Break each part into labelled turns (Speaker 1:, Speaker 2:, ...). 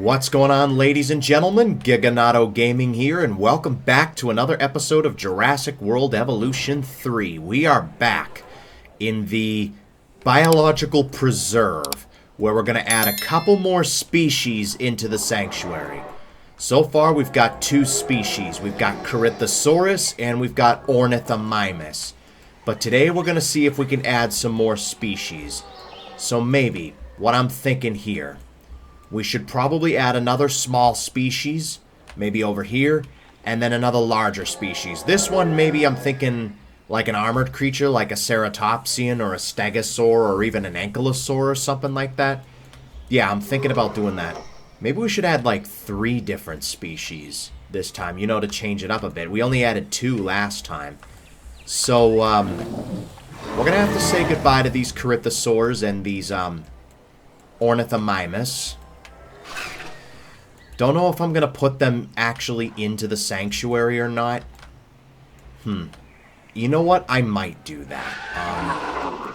Speaker 1: What's going on, ladies and gentlemen? Giganato Gaming here, and welcome back to another episode of Jurassic World Evolution 3. We are back in the biological preserve, where we're going to add a couple more species into the sanctuary. So far, we've got two species. We've got Carnivores and we've got Ornithomimus. But today, we're going to see if we can add some more species. So maybe, what I'm thinking here, we should probably add another small species, maybe over here, and then another larger species. This one, maybe I'm thinking like an armored creature, like a ceratopsian or a stegosaur or even an ankylosaur or something like that. Yeah, I'm thinking about doing that. Maybe we should add like 3 different species this time, you know, to change it up a bit. We only added 2 last time. So, we're going to have to say goodbye to these Carnivores and these, Ornithomimus. Don't know if I'm going to put them actually into the sanctuary or not. You know what? I might do that.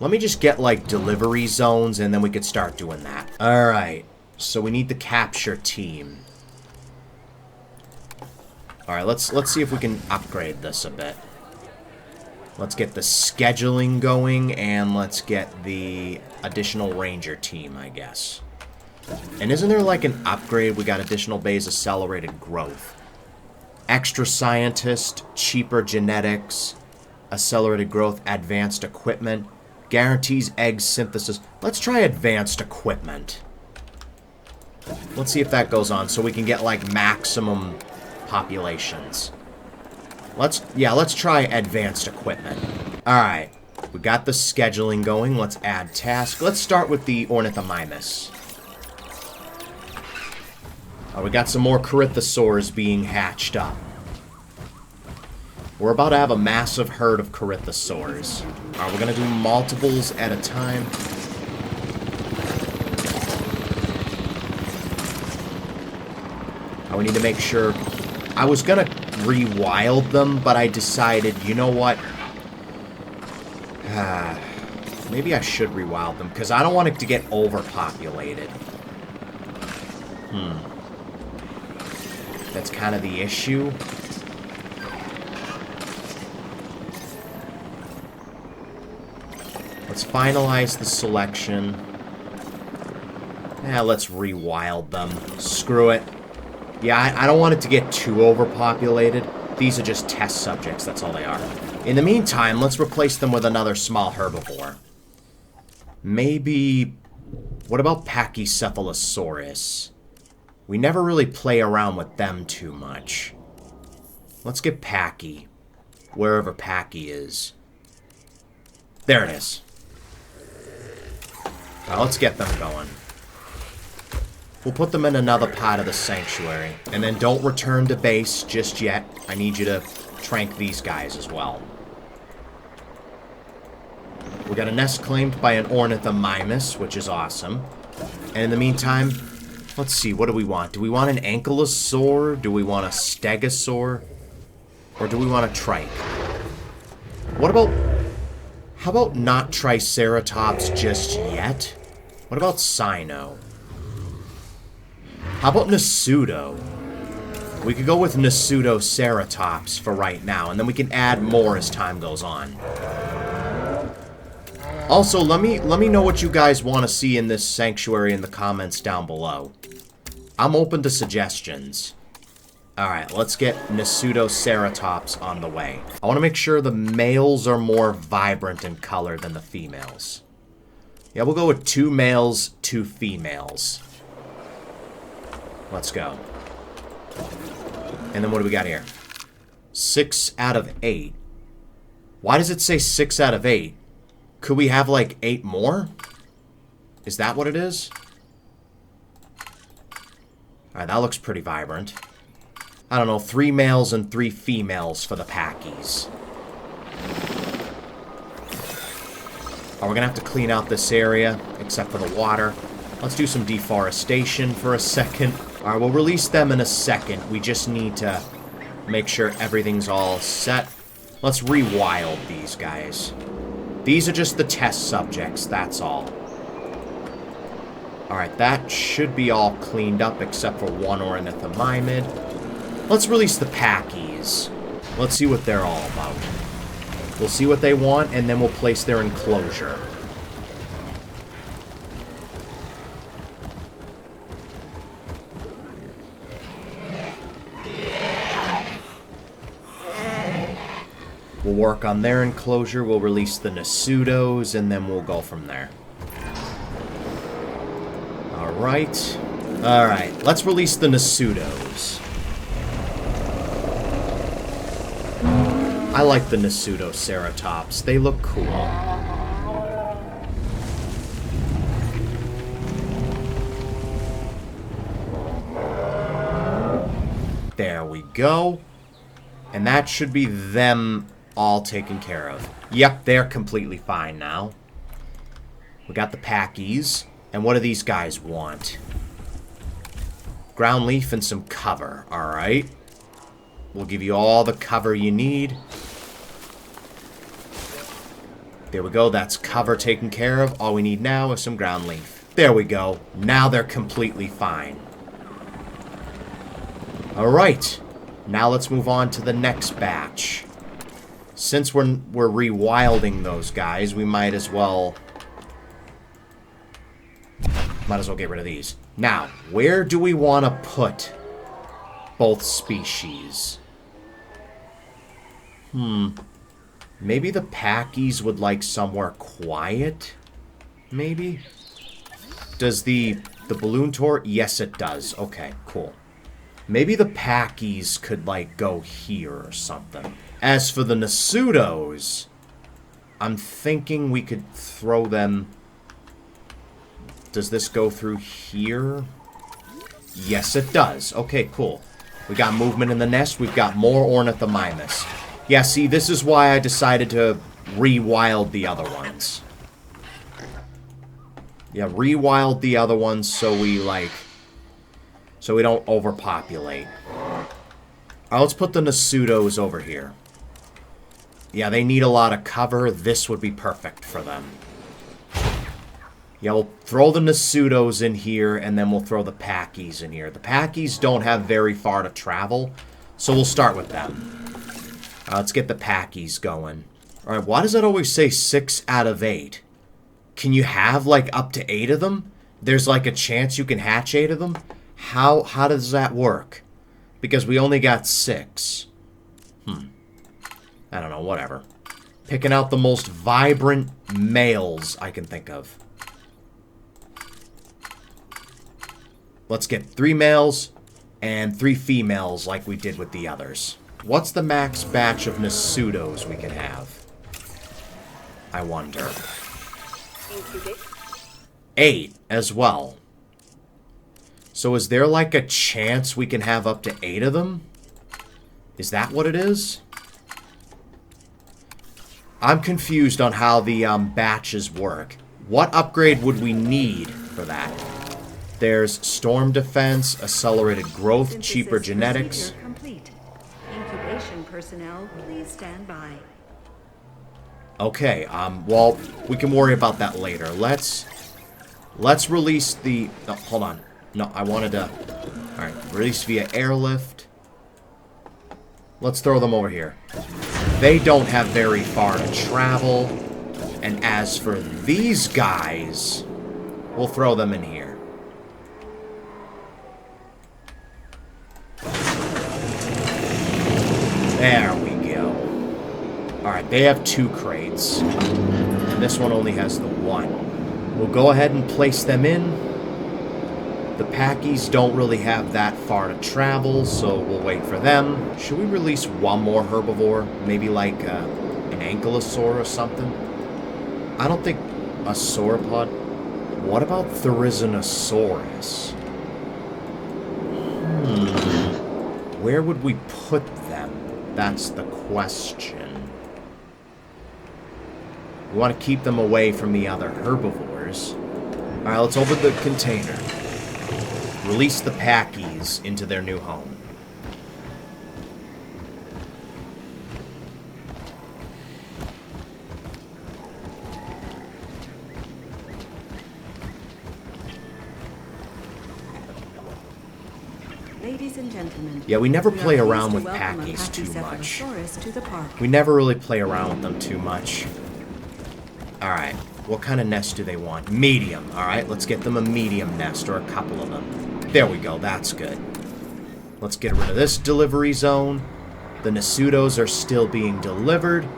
Speaker 1: Let me just get, like, delivery zones, and then we could start doing that. Alright. So we need the capture team. Alright, let's see if we can upgrade this a bit. Let's get the scheduling going, and let's get the additional ranger team, I guess. And isn't there like an upgrade? We got additional base accelerated growth. Extra scientist, cheaper genetics, accelerated growth, advanced equipment, guarantees egg synthesis. Let's try advanced equipment. Let's see if that goes on so we can get like maximum populations. Let's try advanced equipment. Alright, we got the scheduling going. Let's add tasks. Let's start with the Ornithomimus. Oh, we got some more Carnivores being hatched up. We're about to have a massive herd of Carnivores. Alright, we're going to do multiples at a time. We need to make sure. I was going to rewild them, but I decided, you know what? Maybe I should rewild them, because I don't want it to get overpopulated. That's kind of the issue. Let's finalize the selection. Let's rewild them. Screw it. Yeah, I don't want it to get too overpopulated. These are just test subjects, that's all they are. In the meantime, let's replace them with another small herbivore. Maybe... what about Pachycephalosaurus? We never really play around with them too much. Let's get Packy. Wherever Packy is. There it is. Now let's get them going. We'll put them in another part of the sanctuary. And then don't return to base just yet. I need you to trank these guys as well. We got a nest claimed by an Ornithomimus, which is awesome. And in the meantime, let's see, what do we want? Do we want an ankylosaur? Do we want a stegosaur? Or do we want a trike? What about... how about not Triceratops just yet? What about Cyno? How about Nasudo? We could go with Nasudoceratops for right now, and then we can add more as time goes on. Also, let me know what you guys want to see in this sanctuary in the comments down below. I'm open to suggestions. Alright, let's get Nasudoceratops on the way. I want to make sure the males are more vibrant in color than the females. Yeah, we'll go with 2 males, 2 females. Let's go. And then what do we got here? 6 out of 8. Why does it say 6 out of 8? Could we have like 8 more? Is that what it is? Alright, that looks pretty vibrant. I don't know, 3 males and 3 females for the Packies. Oh, we're gonna have to clean out this area, except for the water. Let's do some deforestation for a second. Alright, we'll release them in a second. We just need to make sure everything's all set. Let's rewild these guys. These are just the test subjects, that's all. Alright, that should be all cleaned up except for one ornithomimid. Let's release the packies. Let's see what they're all about. We'll see what they want, and then we'll place their enclosure. We'll work on their enclosure, we'll release the Nasudos, and then we'll go from there. Alright. Alright, let's release the Nasudos. I like the Nasutoceratops. They look cool. There we go. And that should be them all taken care of. Yep, they're completely fine now. We got the packies. And what do these guys want? Ground leaf and some cover. Alright. We'll give you all the cover you need. There we go. That's cover taken care of. All we need now is some ground leaf. There we go. Now they're completely fine. Alright. Now let's move on to the next batch. Since we're rewilding those guys, we might as well get rid of these. Now, where do we want to put both species? Maybe the packies would like somewhere quiet? Maybe? Does the balloon tour? Yes, it does. Okay, cool. Maybe the packies could, like, go here or something. As for the Nasudos, I'm thinking we could throw them... Does this go through here? Yes, it does. Okay, cool. We got movement in the nest. We've got more Ornithomimus. Yeah, see, this is why I decided to rewild the other ones. Yeah, rewild the other ones so we, like... So we don't overpopulate. Alright, let's put the Nasudos over here. Yeah, they need a lot of cover. This would be perfect for them. Yeah, we'll throw the Nasudos in here, and then we'll throw the packies in here. The packies don't have very far to travel, so we'll start with them. Let's get the packies going. Alright, why does that always say 6 out of 8? Can you have, like, up to 8 of them? There's, like, a chance you can hatch 8 of them? How does that work? Because we only got 6. I don't know, whatever. Picking out the most vibrant males I can think of. Let's get 3 males and 3 females like we did with the others. What's the max batch of Nasudos we can have? I wonder. 8 as well. So is there like a chance we can have up to 8 of them? Is that what it is? I'm confused on how the batches work. What upgrade would we need for that? There's storm defense, accelerated growth,
Speaker 2: Synthesis
Speaker 1: cheaper genetics.
Speaker 2: complete. Incubation personnel, please stand by.
Speaker 1: Okay, well, we can worry about that later. Let's release the... No, hold on. No, I wanted to... Alright, release via airlift. Let's throw them over here. They don't have very far to travel. And as for these guys, we'll throw them in here. There we go. Alright, they have 2 crates. And this one only has the 1. We'll go ahead and place them in. The packies don't really have that far to travel, so we'll wait for them. Should we release one more herbivore? Maybe like an ankylosaur or something? I don't think a sauropod. What about Therizinosaurus? Where would we put them? That's the question. We want to keep them away from the other herbivores. Alright, let's open the container. Release the packies into their new home.
Speaker 2: Ladies and gentlemen.
Speaker 1: Yeah, we never play around with
Speaker 2: welcome
Speaker 1: Packies too much.
Speaker 2: To the park.
Speaker 1: We never really play around with them too much. Alright, what kind of nest do they want? Medium. Alright, let's get them a medium nest, or a couple of them. There we go, that's good. Let's get rid of this delivery zone. The Nasudos are still being delivered.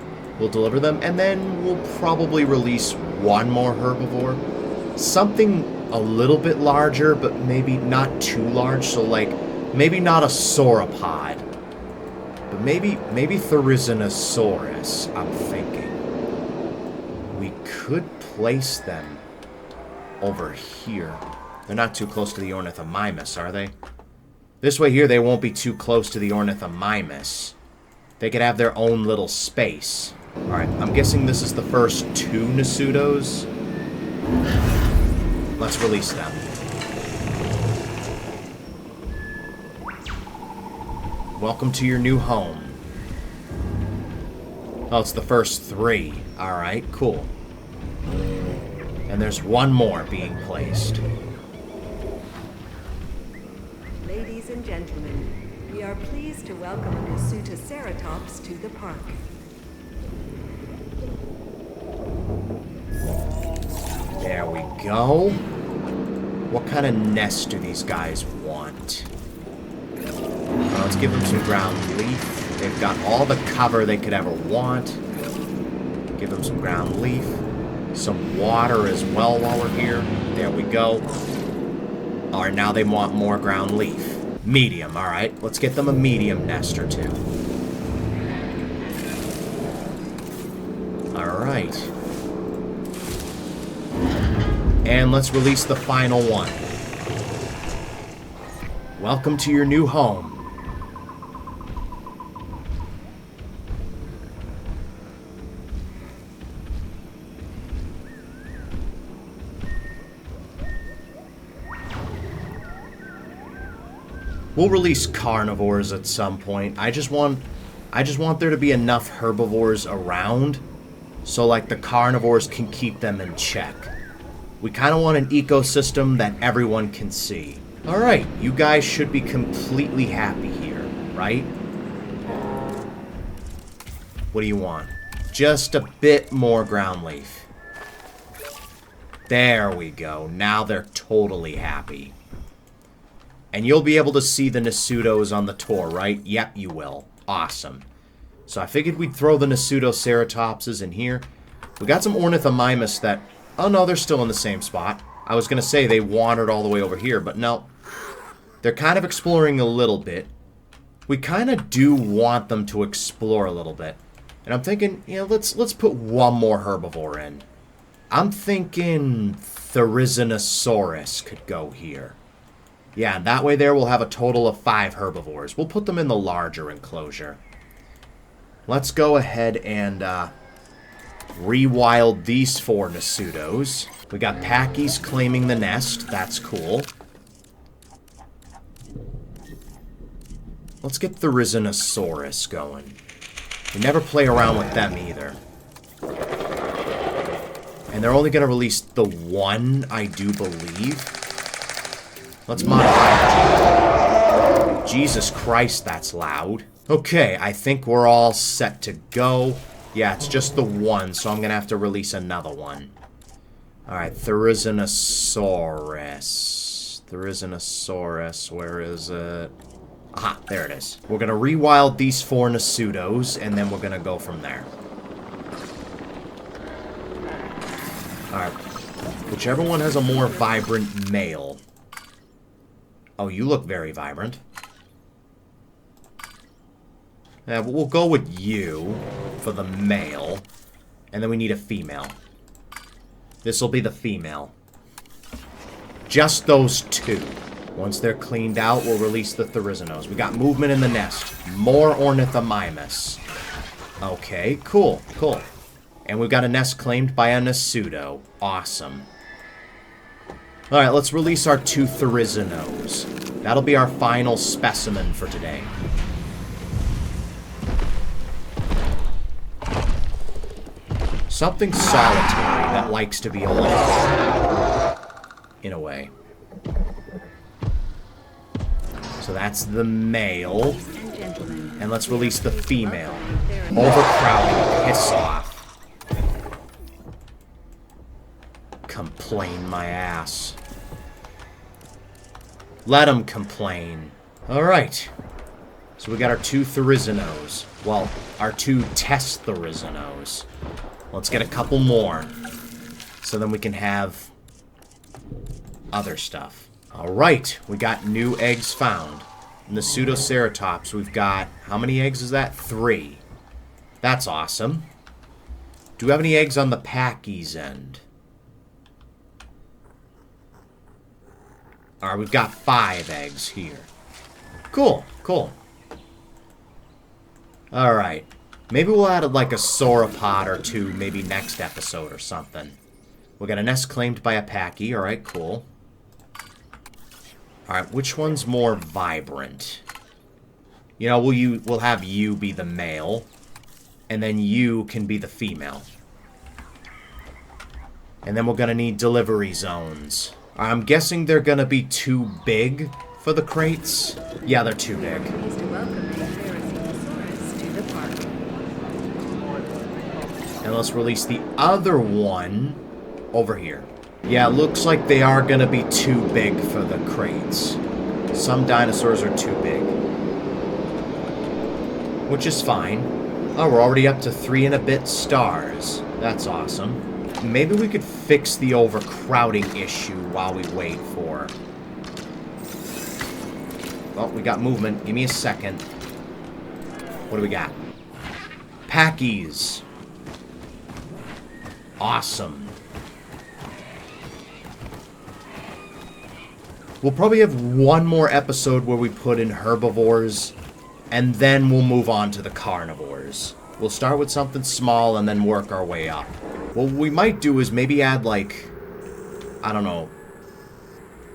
Speaker 1: We'll deliver them, and then we'll probably release one more herbivore. Something a little bit larger, but maybe not too large, so like, maybe not a sauropod. But maybe Therizinosaurus, I'm thinking. We could place them over here. They're not too close to the Ornithomimus, are they? This way here, they won't be too close to the Ornithomimus. They could have their own little space. Alright, I'm guessing this is the first 2 Nasudos. Let's release them. Welcome to your new home. Oh, it's the first 3. Alright, cool. And there's one more being placed.
Speaker 2: Ladies and gentlemen, we are pleased to welcome a Nasutoceratops to the park.
Speaker 1: There we go. What kind of nest do these guys want? Let's give them some ground leaf. They've got all the cover they could ever want. Give them some ground leaf. Some water as well while we're here. There we go. Alright, now they want more ground leaf. Medium, alright. Let's get them a medium nest or 2. Alright. And let's release the final one. Welcome to your new home. We'll release carnivores at some point. I just want there to be enough herbivores around so like the carnivores can keep them in check. We kind of want an ecosystem that everyone can see. Alright, you guys should be completely happy here, right? What do you want? Just a bit more ground leaf. There we go. Now they're totally happy. And you'll be able to see the Nasudos on the tour, right? Yep, you will. Awesome. So I figured we'd throw the Nasutoceratopses in here. We got some Ornithomimus that... Oh, no, they're still in the same spot. I was going to say they wandered all the way over here, but no. They're kind of exploring a little bit. We kind of do want them to explore a little bit. And I'm thinking, you know, let's put one more herbivore in. I'm thinking Therizinosaurus could go here. Yeah, that way there we'll have a total of 5 herbivores. We'll put them in the larger enclosure. Let's go ahead and rewild these 4 Nasudos. We got Packies claiming the nest. That's cool. Let's get Therizinosaurus going. We never play around with them either. And they're only going to release the 1, I do believe. Let's modify it. Jesus Christ, that's loud. Okay, I think we're all set to go. Yeah, it's just the 1, so I'm going to have to release another one. Alright, Therizinosaurus. Therizinosaurus, where is it? Aha, there it is. We're going to rewild these 4 Nasudos, and then we're going to go from there. Alright, whichever one has a more vibrant male. Oh, you look very vibrant. Yeah, but we'll go with you for the male. And then we need a female. This will be the female. Just those 2. Once they're cleaned out, we'll release the Therizinos. We got movement in the nest. More Ornithomimus. Okay, cool, cool. And we've got a nest claimed by a Nasudo. Awesome. Alright, let's release our 2 Therizinos. That'll be our final specimen for today. Something solitary that likes to be alone. In a way. So that's the male.
Speaker 2: Ladies and gentlemen,
Speaker 1: And let's
Speaker 2: we are
Speaker 1: release the
Speaker 2: pleased to
Speaker 1: female.
Speaker 2: welcome you.
Speaker 1: Overcrowding. Piss off. Complain my ass. Let them complain. Alright. So we got our 2 Therizinos. Well, our 2 test Therizinos. Let's get a couple more. So then we can have other stuff. Alright, we got new eggs found. In the Pseudoceratops, we've got... How many eggs is that? 3. That's awesome. Do we have any eggs on the Pachy's end? Alright, we've got 5 eggs here. Cool, cool. Alright. Maybe we'll add like a sauropod or 2 maybe next episode or something. We got a nest claimed by a Pachy. Alright, cool. Alright, which one's more vibrant? You know, we'll have you be the male. And then you can be the female. And then we're gonna need delivery zones. I'm guessing they're gonna be too big for the crates. Yeah, they're too big.
Speaker 2: Pleased to welcome a Dinosaurs to the park.
Speaker 1: And let's release the other one over here. Yeah, it looks like they are gonna be too big for the crates. Some dinosaurs are too big. Which is fine. Oh, we're already up to 3 and a bit stars. That's awesome. Maybe we could fix the overcrowding issue while we wait for... Oh, we got movement. Give me a second. What do we got? Packies. Awesome. We'll probably have one more episode where we put in herbivores, and then we'll move on to the carnivores. We'll start with something small and then work our way up. What we might do is maybe add, like, I don't know.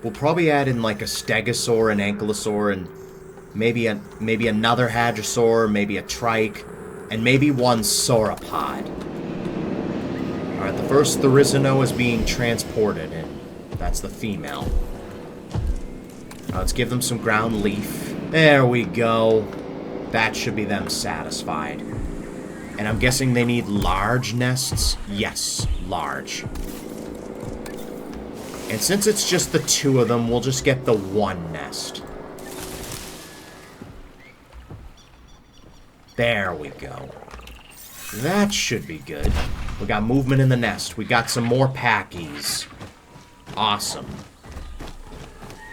Speaker 1: We'll probably add in, like, a stegosaur, an ankylosaur, and maybe another hadrosaur, maybe a trike, and maybe one sauropod. Alright, the first Therizino is being transported, and that's the female. Let's give them some ground leaf. There we go. That should be them satisfied. And I'm guessing they need large nests? Yes, large. And since it's just the 2 of them, we'll just get the 1 nest. There we go. That should be good. We got movement in the nest. We got some more packies. Awesome.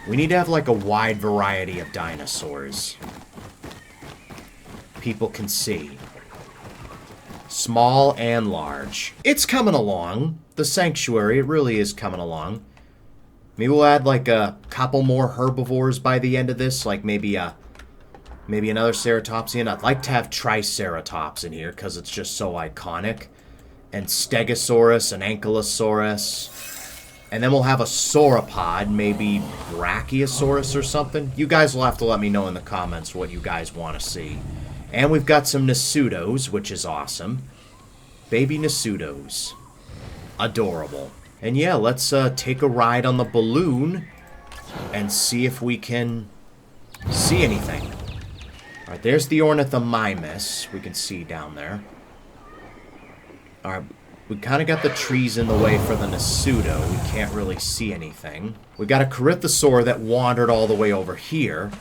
Speaker 1: We need to have like a wide variety of dinosaurs. People can see. Small and large. It's coming along. The sanctuary, it really is coming along. Maybe we'll add like a couple more herbivores by the end of this. Like maybe another ceratopsian. I'd like to have triceratops in here because it's just so iconic. And stegosaurus and ankylosaurus. And then we'll have a sauropod, maybe brachiosaurus or something. You guys will have to let me know in the comments what you guys want to see. And we've got some Nasudos, which is awesome. Baby Nasudos. Adorable. And yeah, let's take a ride on the balloon and see if we can see anything. Alright, there's the Ornithomimus we can see down there. Alright. We kind of got the trees in the way for the Nasudo. We can't really see anything. We got a Corythosaur that wandered all the way over here.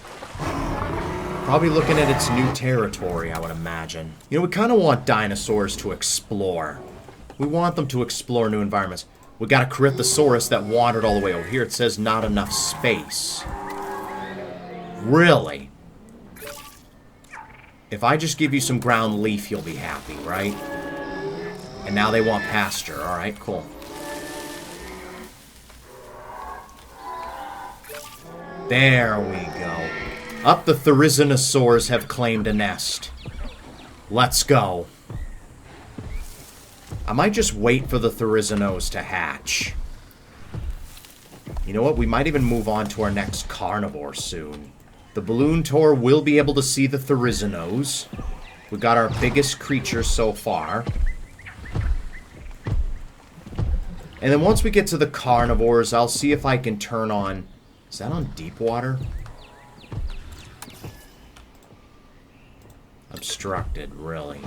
Speaker 1: Probably looking at its new territory, I would imagine. You know, we kind of want dinosaurs to explore. We want them to explore new environments. We got a Corythosaurus that wandered all the way over here. It says not enough space. Really? If I just give you some ground leaf, you'll be happy, right? And now they want pasture. Alright, cool. There we go. Up the Therizinosaurs have claimed a nest. Let's go. I might just wait for the Therizinos to hatch. You know what? We might even move on to our next carnivore soon. The balloon tour will be able to see the Therizinos. We got our biggest creature so far. And then once we get to the carnivores, I'll see if I can turn on... Is that on deep water? obstructed, really.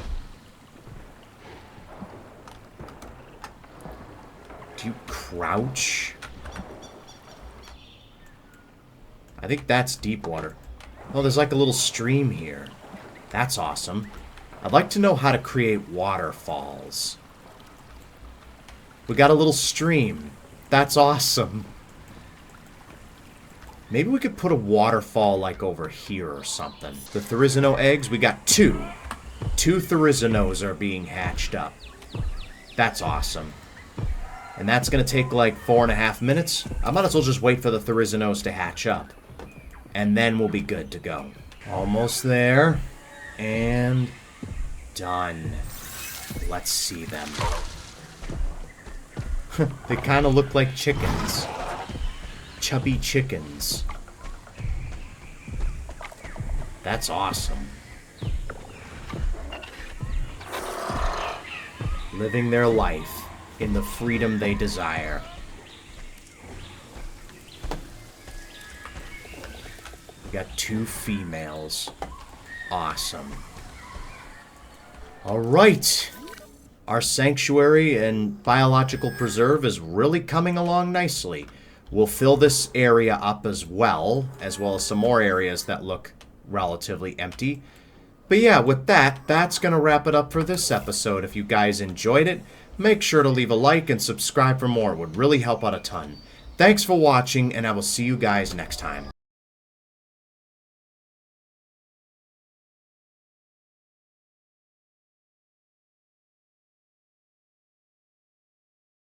Speaker 1: Do you crouch? I think that's deep water. Oh, there's like a little stream here. That's awesome. I'd like to know how to create waterfalls. We got a little stream. That's awesome. Maybe we could put a waterfall like over here or something. The Therizino eggs, we got 2. 2 Therizinos are being hatched up. That's awesome. And that's going to take like 4.5 minutes. I might as well just wait for the Therizinos to hatch up. And then we'll be good to go. Almost there. And done. Let's see them. They kind of look like chickens. Chubby chickens. That's awesome. Living their life in the freedom they desire. We got 2 females. Awesome. Alright. Our sanctuary and biological preserve is really coming along nicely. We'll fill this area up as well as some more areas that look relatively empty. But yeah, with that, that's going to wrap it up for this episode. If you guys enjoyed it, make sure to leave a like and subscribe for more. It would really help out a ton. Thanks for watching, and I will see you guys next time.